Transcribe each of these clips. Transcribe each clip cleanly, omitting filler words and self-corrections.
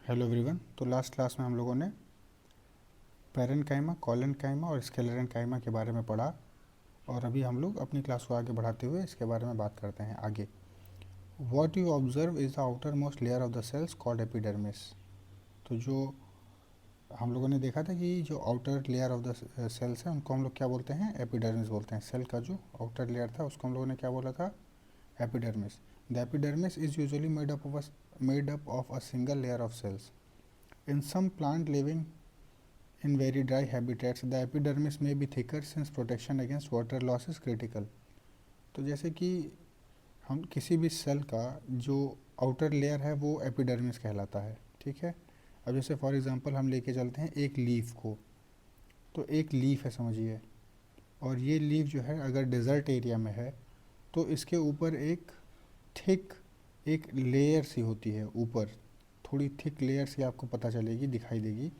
Hello everyone. तो last class में हम लोगों ने पैरेन्काइमा, कोलेन्काइमा और स्क्लेरेन्काइमा के बारे में पढ़ा और अभी हम लोग अपनी क्लास को आगे बढ़ाते हुए इसके बारे में बात करते हैं आगे। What you observe is the outermost layer of the cells called epidermis. तो जो हम लोगों ने देखा था कि जो outer layer of the cells है उनको हम लोग क्या बोलते हैं, एपिडर्मिस बोलते हैं। सेल का जो आउटर लेयर था उसको हम लोगों ने क्या बोला था, epidermis. The epidermis is usually made up of a single layer of cells. In some plant living in very dry habitats, the epidermis may be thicker since protection against water loss is critical। तो जैसे कि हम किसी भी cell का जो outer layer है वो एपिडर्मिस कहलाता है, ठीक है। अब जैसे फॉर एग्जांपल हम लेके चलते हैं एक लीफ को, तो एक लीफ है समझिए, और ये लीफ जो है अगर डेजर्ट एरिया में है तो इसके ऊपर एक थिक एक लेयर सी होती है, ऊपर थोड़ी थिक लेयर सी आपको पता चलेगी, दिखाई देगी,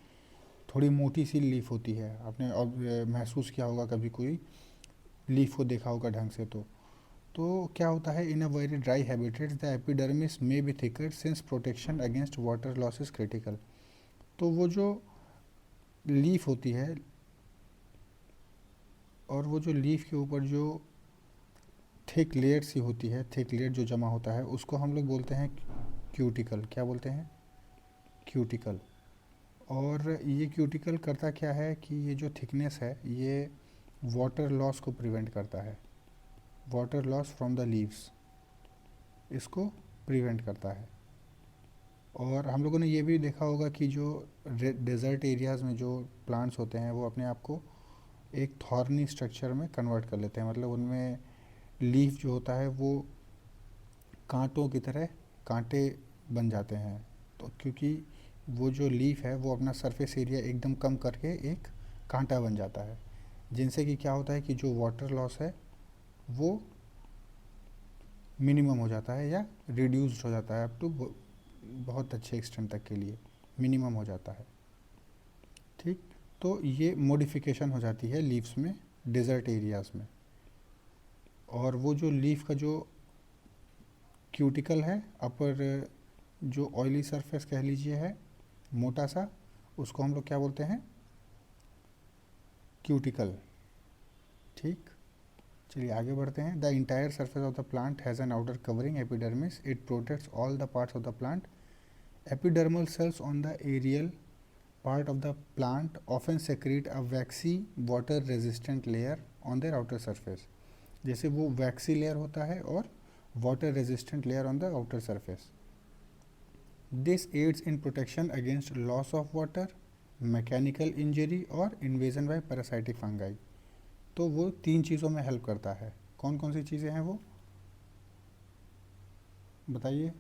थोड़ी मोटी सी लीफ होती है। आपने अब महसूस किया होगा कभी कोई लीफ को देखा होगा ढंग से। तो क्या होता है, in a very dry habitats the epidermis may be thicker since protection against water loss is critical. तो वो जो लीफ होती है और वो जो लीफ के ऊपर जो थिक लेयर सी होती है, थिक लेयर जो जमा होता है, उसको हम लोग बोलते हैं क्यूटिकल। क्या बोलते हैं, क्यूटिकल। और ये क्यूटिकल करता क्या है कि ये जो थिकनेस है ये वाटर लॉस को प्रिवेंट करता है, water loss from the leaves, इसको प्रिवेंट करता है। और हम लोगों ने ये भी देखा होगा कि जो डेजर्ट एरियाज़ में जो प्लांट्स होते हैं वो अपने आप को एक थॉर्नी स्ट्रक्चर में कन्वर्ट कर लेते हैं, मतलब उनमें लीफ जो होता है वो कांटों की तरह कांटे बन जाते हैं। तो क्योंकि वो जो लीफ है वो अपना सरफेस एरिया एकदम कम करके एक कांटा बन जाता है, जिनसे कि क्या होता है कि जो वाटर लॉस है वो मिनिमम हो जाता है या रिड्यूस्ड हो जाता है, अप टू बहुत अच्छे एक्सटेंट तक के लिए मिनिमम हो जाता है, ठीक। तो ये मॉडिफिकेशन हो जाती है लीव्स में डेजर्ट एरियाज़ में। और वो जो लीफ का जो क्यूटिकल है, अपर जो ऑयली सरफेस कह लीजिए है मोटा सा, उसको हम लोग क्या बोलते हैं, क्यूटिकल, ठीक। चलिए आगे बढ़ते हैं। The entire surface of the plant has an outer covering epidermis, it protects all the parts of the plant. Epidermal cells on the aerial part of the plant often secrete a waxy water resistant layer on their outer surface। जैसे वो waxy layer होता है और water resistant layer on the outer surface. This aids in protection against loss of water, mechanical injury और invasion by parasitic fungi. तो वो तीन चीज़ों में हेल्प करता है। कौन कौन सी चीज़ें हैं वो बताइए।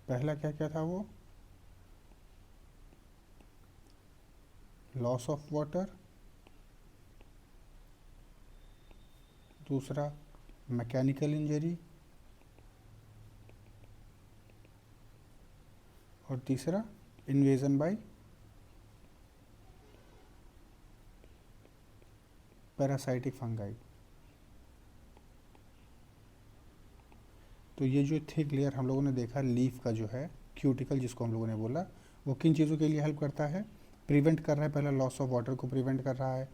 पहला क्या क्या था वो, लॉस ऑफ वाटर, दूसरा मैकेनिकल इंजरी, और तीसरा इन्वेजन बाय पैरासाइटिक फंगाई। तो ये जो थिक लेयर हम लोगों ने देखा लीफ का जो है क्यूटिकल जिसको हम लोगों ने बोला, वो किन चीज़ों के लिए हेल्प करता है, प्रिवेंट कर रहा है, पहला लॉस ऑफ वाटर को प्रिवेंट कर रहा है,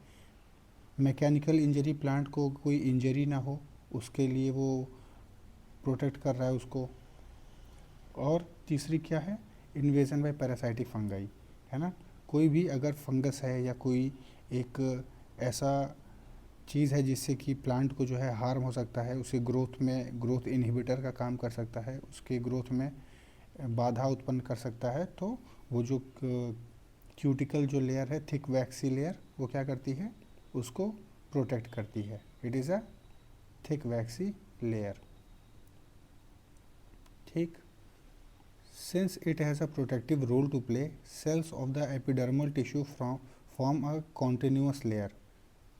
मैकेनिकल इंजरी, प्लांट को कोई इंजरी ना हो उसके लिए वो प्रोटेक्ट कर रहा है उसको, और तीसरी क्या है, इन्वेजन बाय पैरासाइटिक फंगाई, है ना। कोई भी अगर फंगस है या कोई एक ऐसा चीज़ है जिससे कि प्लांट को जो है हार्म हो सकता है, उसके ग्रोथ में, ग्रोथ इनहिबिटर का काम कर सकता है, उसके ग्रोथ में बाधा उत्पन्न कर सकता है, तो वो जो क्यूटिकल जो लेयर है, थिक वैक्सी लेयर, वो क्या करती है, उसको प्रोटेक्ट करती है। It is a thick waxy layer, ठीक। Since it has a protective role to play, cells of the epidermal tissue form a continuous layer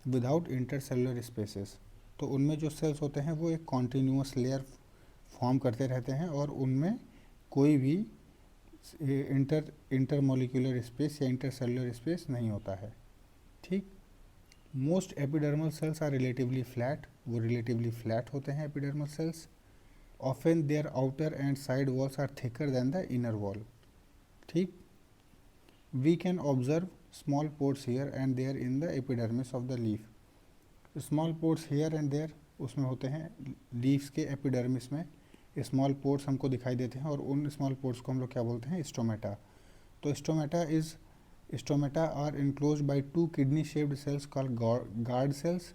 without intercellular spaces. तो उनमें जो सेल्स होते हैं वो एक कॉन्टिन्यूस लेयर फॉर्म करते रहते हैं और उनमें कोई भी इंटरमोलिकुलर स्पेस या इंटरसेलुलर स्पेस नहीं होता है, ठीक। Most epidermal cells are relatively flat, वो रिलेटिवली फ्लैट होते हैं epidermal cells. Often their outer and side walls are thicker than the inner wall. ठीक। We can observe small pores here and there in the epidermis of the leaf. Small pores here and there उसमें होते हैं leaves के epidermis में small pores हमको दिखाई देते हैं, और उन स्मॉल पोर्स को हम लोग क्या बोलते हैं? स्टोमेटा। तो stomata are enclose by two kidney shaped cells called guard cells,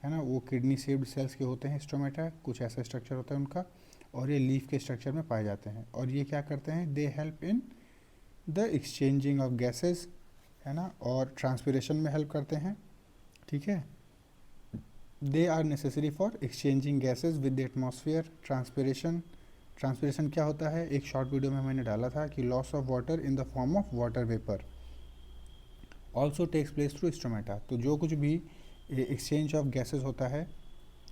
है ना, वो किडनी शेप्ड सेल्स के होते हैं स्टोमेटा, कुछ ऐसा स्ट्रक्चर होता है उनका, और ये लीफ के स्ट्रक्चर में पाए जाते हैं। और ये क्या करते हैं? They help in the exchanging of gases, है ना, और ट्रांसपिरेशन में हेल्प करते हैं। ठीक है। They are necessary for exchanging gases with the atmosphere. Transpiration क्या होता है? एक शॉर्ट वीडियो में मैंने डाला था कि loss of water in the form of water vapour also takes place through stomata. तो जो कुछ भी एक्सचेंज ऑफ गैसेस होता है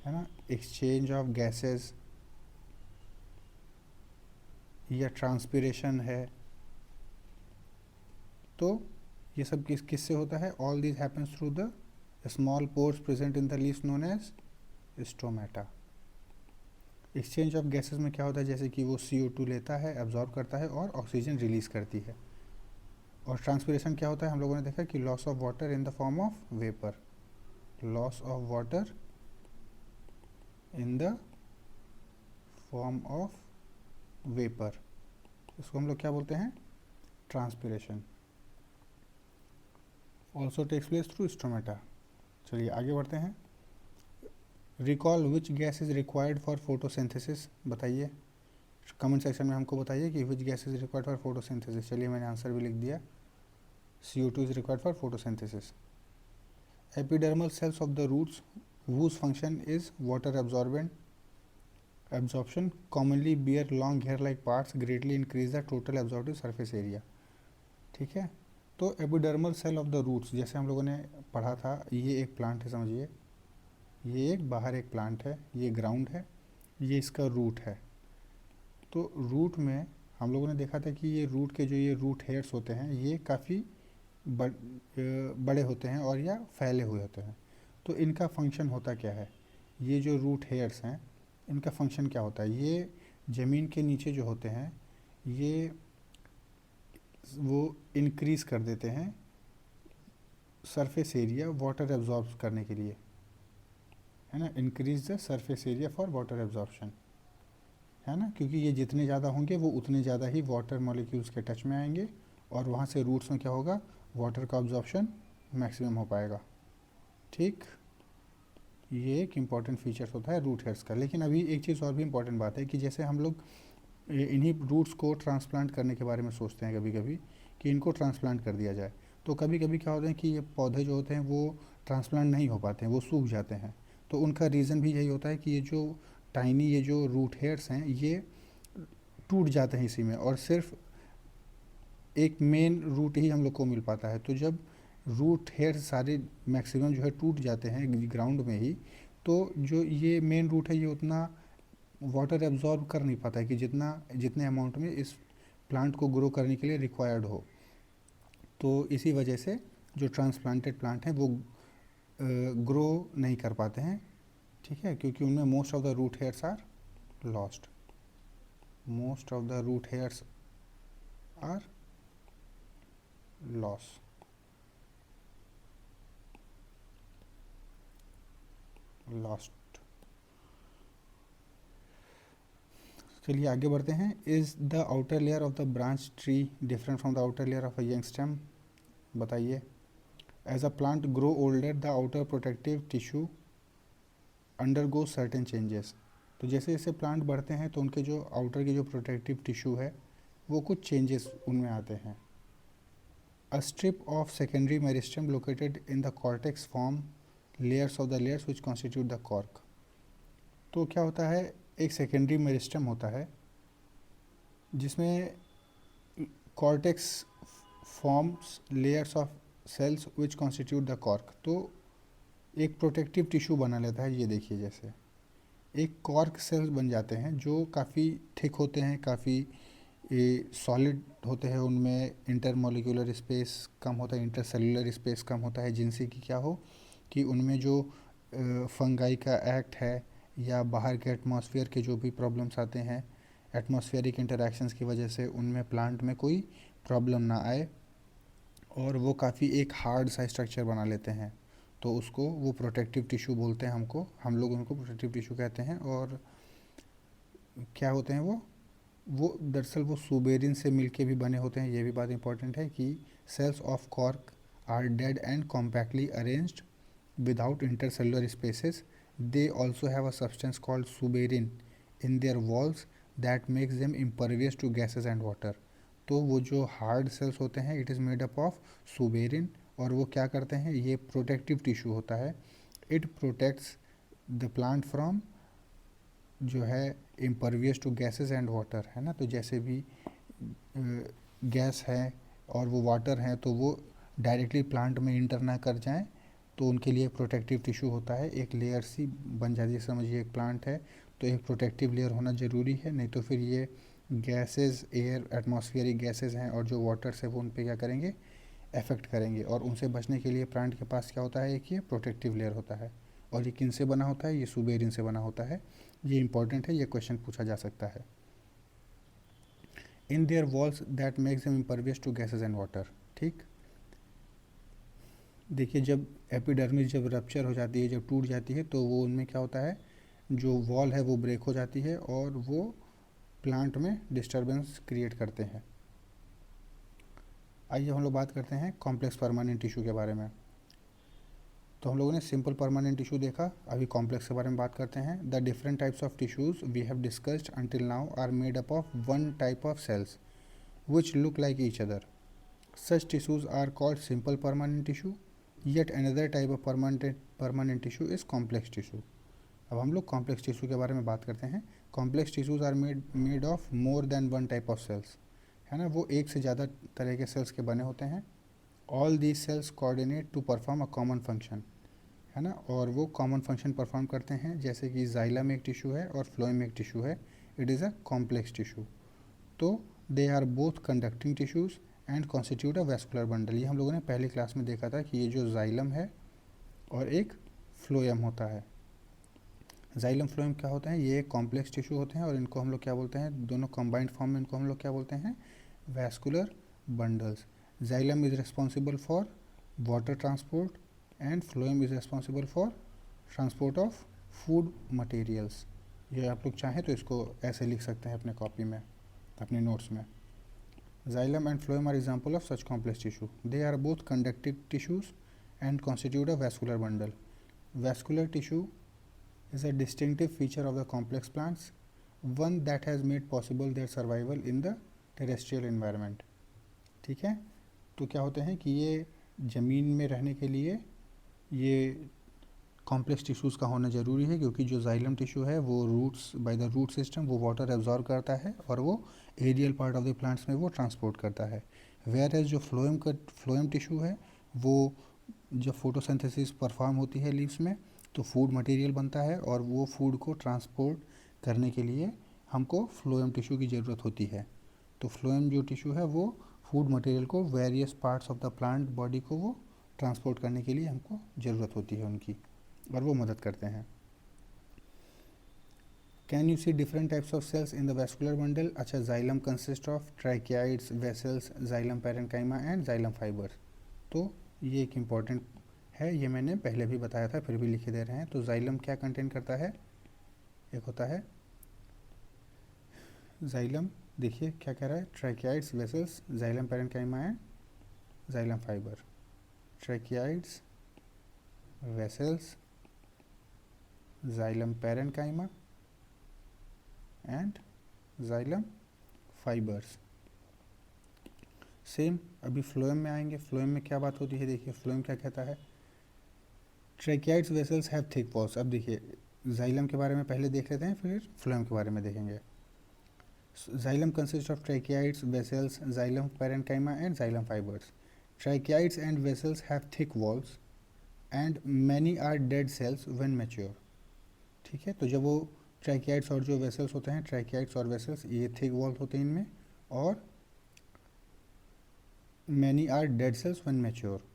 ना, एक्सचेंज ऑफ गैसेस या ट्रांसपिरेशन है, तो ये सब किससे होता है? All this happens through the small pores present in the leaves known as stomata. Exchange of gases में क्या होता है? जैसे कि वो CO2 लेता है, एब्जॉर्ब करता है और ऑक्सीजन रिलीज करती है। और ट्रांसपिरेशन क्या होता है? हम लोगों ने देखा कि loss of water in the form of vapour, loss of water in the form of vapour, इसको हम लोग क्या बोलते हैं? Transpiration. Also takes place through stomata. चलिए आगे बढ़ते हैं। Recall which gas is required for photosynthesis, बताइए कमेंट सेक्शन में हमको बताइए कि which gas is required for photosynthesis. चलिए मैंने आंसर भी लिख दिया, CO2 is required for photosynthesis. Epidermal cells of the roots whose function is water absorption commonly bear long hair like parts greatly increase the total absorbed surface area। ठीक है। तो epidermal cell of the roots, जैसे हम लोगों ने पढ़ा था, ये एक प्लांट है, समझिए, ये एक बाहर एक प्लांट है, ये ग्राउंड है, ये इसका रूट है। तो रूट में हम लोगों ने देखा था कि ये रूट के जो ये रूट हेयर्स होते हैं ये काफ़ी बड़े होते हैं और या फैले हुए होते हैं। तो इनका फंक्शन होता क्या है? ये जो रूट हेयर्स हैं इनका फंक्शन क्या होता है? ये ज़मीन के नीचे जो होते हैं ये वो इंक्रीज़ कर देते हैं सरफेस एरिया वाटर एब्जॉर्ब करने के लिए, है ना, increase the surface area for water absorption, है ना, क्योंकि ये जितने ज़्यादा होंगे वो उतने ज़्यादा ही वाटर मॉलिक्यूल्स के टच में आएंगे और वहाँ से रूट्स में क्या होगा? वाटर का ऑब्जॉर्प्शन मैक्सिमम हो पाएगा। ठीक, ये एक इम्पॉर्टेंट फीचर्स होता है रूट हेयर्स का। लेकिन अभी एक चीज़ और भी इम्पॉर्टेंट बात है कि जैसे हम लोग इन्हीं रूट्स को ट्रांसप्लांट करने के बारे में सोचते हैं कभी कभी कि इनको ट्रांसप्लांट कर दिया जाए, तो कभी कभी क्या होता है कि ये पौधे जो होते हैं वो ट्रांसप्लांट नहीं हो पाते हैं, वो सूख जाते हैं। तो उनका रीज़न भी यही होता है कि ये जो रूट हेयर्स हैं ये टूट जाते हैं इसी में, और सिर्फ एक मेन रूट ही हम लोग को मिल पाता है। तो जब रूट हेयर सारे मैक्सिमम जो है टूट जाते हैं ग्राउंड में ही, तो जो ये मेन रूट है ये उतना वाटर एब्जॉर्ब कर नहीं पाता है कि जितने अमाउंट में इस प्लांट को ग्रो करने के लिए रिक्वायर्ड हो। तो इसी वजह से जो ट्रांसप्लांटेड प्लांट हैं वो ग्रो नहीं कर पाते हैं। ठीक है, क्योंकि उनमें most of the root hairs are lost, most of the root hairs are loss. Lost. चलिए आगे बढ़ते हैं। Is the outer layer of the branch tree different from the outer layer of a young stem, बताइए। As a plant grow older the outer protective tissue undergo certain changes. तो जैसे जैसे plant बढ़ते हैं तो उनके जो आउटर की जो प्रोटेक्टिव टिश्यू है वो कुछ चेंजेस उनमें आते हैं। A strip of secondary meristem located in the cortex form layers of the layers which constitute the cork. तो क्या होता है, एक सेकेंडरी मेरिस्टेम होता है जिसमें cortex forms layers of cells which constitute the cork. तो एक प्रोटेक्टिव टिश्यू बना लेता है। ये देखिए, जैसे एक कॉर्क सेल्स बन जाते हैं जो काफ़ी थिक होते हैं, काफ़ी सॉलिड होते हैं, उनमें इंटरमोलिकुलर स्पेस कम होता है, इंटरसेलुलर स्पेस कम होता है, जिनसे कि क्या हो कि उनमें जो फंगाई का एक्ट है या बाहर के एटमॉस्फेयर के जो भी प्रॉब्लम्स आते हैं एटमॉस्फेरिक इंटरेक्शंस की वजह से, उनमें प्लांट में कोई प्रॉब्लम ना आए और वो काफ़ी एक हार्ड सा स्ट्रक्चर बना लेते हैं, तो उसको वो प्रोटेक्टिव टिश्यू बोलते हैं। हम लोग उनको प्रोटेक्टिव टिश्यू कहते हैं। और क्या होते हैं वो दरअसल वो सुबेरिन से मिलके भी बने होते हैं। ये भी बात इंपॉर्टेंट है कि cells of cork are dead and compactly arranged without intercellular spaces. They also have a substance called suberin in their walls that makes them impervious to gases and water. तो वो जो हार्ड सेल्स होते हैं it is made up of suberin, और वो क्या करते हैं, ये प्रोटेक्टिव टिश्यू होता है। It protects the plant from जो है impervious to gases and water, है ना। तो जैसे भी गैस है और वो वाटर है तो वो डायरेक्टली प्लांट में इंटर ना कर जाएं, तो उनके लिए प्रोटेक्टिव टिश्यू होता है। एक लेयर सी बन जाती है, समझिए एक प्लांट है तो एक प्रोटेक्टिव लेयर होना ज़रूरी है, नहीं तो फिर ये गैसेस, एयर, एटमॉस्फेरिक गैसेस हैं और जो वाटर्स है वो उन पे क्या करेंगे, अफेक्ट करेंगे। और उनसे बचने के लिए प्लांट के पास क्या होता है, एक ये प्रोटेक्टिव लेयर होता है। और ये किन से बना होता है, ये सुबेरिन से बना होता है। ये इंपॉर्टेंट है, ये क्वेश्चन पूछा जा सकता है। In their walls that makes them impervious to gases and water. ठीक, देखिए जब एपिडर्मिस जब रप्चर हो जाती है, जब टूट जाती है, तो वो उनमें क्या होता है, जो वॉल है वो ब्रेक हो जाती है और वो प्लांट में डिस्टरबेंस क्रिएट करते हैं। आइए हम लोग बात करते हैं कॉम्प्लेक्स परमानेंट टिश्यू के बारे में। तो हम लोगों ने सिंपल परमानेंट टिश्यू देखा, अभी कॉम्प्लेक्स के बारे में बात करते हैं। The different types of tissues we have discussed until now are made up of one type of cells which look like each other. Such tissues are called simple permanent tissue. Yet another type of permanent tissue is complex tissue. अब हम लोग complex tissue के बारे में बात करते हैं। Complex tissues are made of more than one type of cells, है ना। वो एक से ज़्यादा तरह के सेल्स के बने होते हैं। All these cells coordinate to perform a common function, है ना। और वो कॉमन फंक्शन परफॉर्म करते हैं, जैसे कि जाइलम एक टिश्यू है और फ्लोएम एक टिश्यू है। It is a complex tissue. तो they are both conducting tissues and constitute a vascular bundle. ये हम लोगों ने पहली क्लास में देखा था कि ये जो जाइलम है और एक फ्लोएम होता है। जाइलम फ्लोएम क्या होता है, ये कॉम्प्लेक्स टिश्यू होते हैं और इनको हम लोग क्या बोलते हैं, दोनों कंबाइंड फॉर्म में इनको हम लोग क्या बोलते हैं, vascular bundles. Xylem is responsible for water transport and phloem is responsible for transport of food materials. ये आप लोग चाहें तो इसको ऐसे लिख सकते हैं अपने कॉपी में, अपने नोट्स में। Xylem and phloem are example of such complex tissue. They are both conductive tissues and constitute a vascular bundle. Vascular tissue is a distinctive feature of the complex plants, one that has made possible their survival in the terrestrial environment. ठीक है, तो क्या होते हैं कि ये ज़मीन में रहने के लिए ये कॉम्प्लेक्स टिश्यूज़ का होना ज़रूरी है, क्योंकि जो जाइलम टिश्यू है वो roots, by the root system वो वाटर एब्जॉर्ब करता है और वो aerial part of the plants में वो ट्रांसपोर्ट करता है। वेयर एज जो फ्लोएम टिश्यू है वो जब फोटोसिंथेसिस परफॉर्म होती है लीव्स में तो फूड मटेरियल बनता है और वो फूड को ट्रांसपोर्ट करने के लिए हमको फ्लोएम टिश्यू की ज़रूरत होती है। तो फ्लोएम जो टिश्यू है वो फूड मटेरियल को various parts of the plant body को वो ट्रांसपोर्ट करने के लिए हमको ज़रूरत होती है उनकी, और वो मदद करते हैं। Can you see different types of cells in the vascular bundle. अच्छा, xylem consist of tracheids, vessels, xylem parenchyma and xylem fibres. तो ये एक इम्पॉर्टेंट है, ये मैंने पहले भी बताया था फिर भी लिखे दे रहे हैं। तो जाइलम क्या कंटेन करता है, एक होता है जाइलम, देखिए क्या कह रहा है, tracheids, vessels, xylem parenchyma and xylem fibre. Tracheids, vessels, xylem parenchyma and xylem fibres. Same अभी फ्लोएम में आएंगे। फ्लोएम में क्या बात होती है, देखिए फ्लोएम क्या कहता है, tracheids vessels have thick walls. अब देखिए जाइलम के बारे में पहले देख लेते हैं, फिर फ्लोएम के बारे में देखेंगे। Xylem consist of tracheids, vessels, xylem parenchyma and xylem fibres. Tracheids and vessels have thick walls and many are dead cells when mature. ठीक है, तो जब वो ट्रैकियाइड्स और जो वेसल्स होते हैं, ट्रैकियाइड्स और वेसल्स ये थिक वॉल्स होते हैं इनमें, और many are dead cells when mature.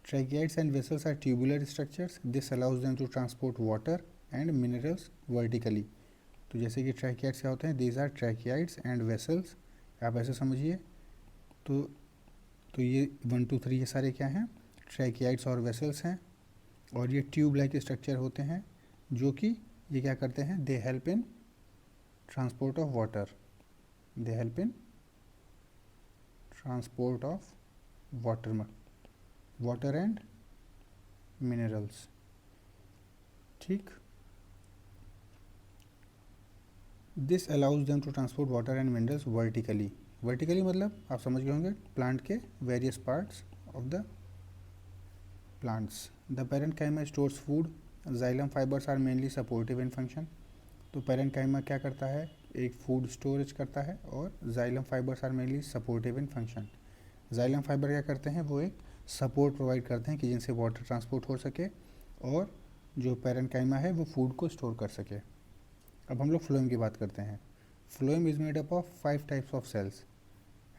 Tracheids and vessels are tubular structures, this allows them to transport water and minerals vertically. तो जैसे कि ट्रैकियाइड्स क्या होते हैं, these are tracheids and vessels, आप ऐसे समझिए। तो ये 1 2 3 ये सारे क्या हैं, ट्रैकियाइड्स और वेसल्स हैं। और ये ट्यूब लाइक स्ट्रक्चर होते हैं जो कि ये क्या करते हैं, they help in transport of water, they help in transport of water and minerals. ठीक, this allows them to transport water and minerals vertically. Vertically मतलब आप समझ गए होंगे, प्लांट के various parts of the plants. The parenchyma stores food, xylem fibres are mainly supportive in function. तो parenchyma क्या करता है, एक फूड स्टोरेज करता है, और xylem fibres are mainly supportive in function. Xylem fibre क्या करते हैं, वो एक सपोर्ट प्रोवाइड करते हैं कि जिनसे वाटर ट्रांसपोर्ट हो सके और जो पेरेन्काइमा है वो फूड को स्टोर कर सके। अब हम लोग फ्लोएम की बात करते हैं। Phloem is made up of 5 types of cells,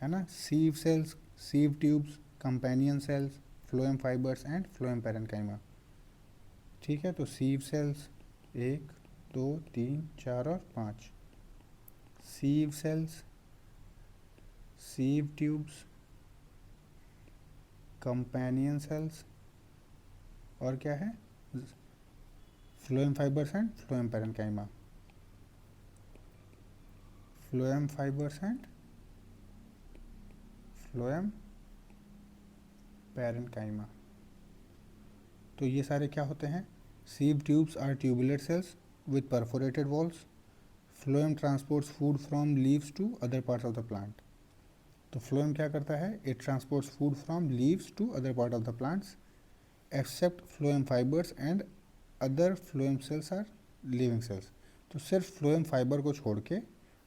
है ना, sieve cells, sieve tubes, companion cells, phloem fibres and phloem parenchyma. ठीक है, तो सीव सेल्स 1 2 3 4 और 5, sieve cells, sieve tubes, companion cells, और क्या है, phloem fibres and phloem parenchyma. Phloem fibres and phloem parenchyma. तो ये सारे क्या होते हैं, sieve tubes are tubular cells with perforated walls. Phloem transports food from leaves to other parts of the plant. तो फ्लोएम क्या करता है, it transports food from leaves to other part of the plants except phloem fibres and other phloem sales are living cells. तो सिर्फ phloem fibre को छोड़ के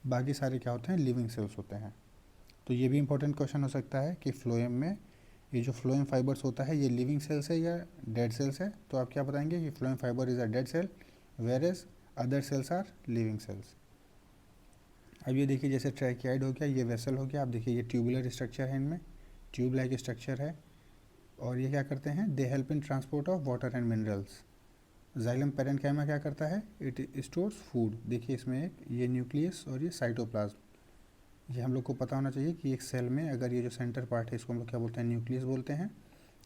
बाकी सारे क्या होते हैं, लिविंग सेल्स होते हैं। तो ये भी इंपॉर्टेंट क्वेश्चन हो सकता है कि फ्लोएम में ये जो फ्लोएम फाइबर्स होता है ये लिविंग सेल्स है या डेड सेल्स है। तो आप क्या बताएंगे कि phloem fibre is a dead cell whereas other cells are living cells. अब ये देखिए, जैसे ट्रैकियाइड हो गया, ये वेसल हो गया, आप देखिए ये ट्यूबुलर स्ट्रक्चर है, इनमें ट्यूब लाइक स्ट्रक्चर है, और ये क्या करते हैं, they help in transport of water and minerals. Xylem parenchyma क्या करता है, इट स्टोर्स फूड। देखिए इसमें एक ये न्यूक्लियस और ये साइटोप्लाज्म, ये हम लोग को पता होना चाहिए कि एक सेल में अगर ये जो सेंटर पार्ट है इसको हम लोग क्या बोलते हैं, न्यूक्लियस बोलते हैं,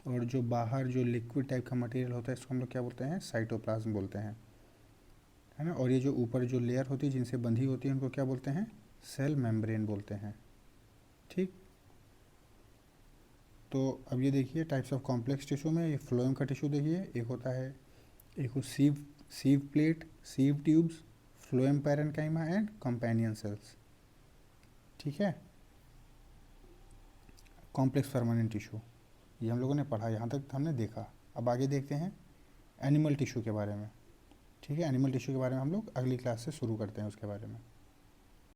और जो बाहर जो लिक्विड टाइप का मटेरियल होता है इसको हम लोग क्या बोलते हैं, साइटोप्लाज्म बोलते हैं, है ना। और ये जो ऊपर जो लेयर होती है जिनसे बंधी होती है उनको क्या बोलते हैं, सेल मेम्ब्रेन बोलते हैं। ठीक, तो अब ये देखिए टाइप्स ऑफ कॉम्प्लेक्स टिश्यू में ये फ्लोएम का टिश्यू देखिए, एक होता है, एक sieve plate, sieve tubes, phloem parenchyma and companion cells. ठीक है, कॉम्प्लेक्स परमानेंट टिश्यू ये हम लोगों ने पढ़ा, यहाँ तक हमने देखा। अब आगे देखते हैं एनिमल टिश्यू के बारे में। ठीक है, एनिमल टिश्यू के बारे में हम लोग अगली क्लास से शुरू करते हैं उसके बारे में।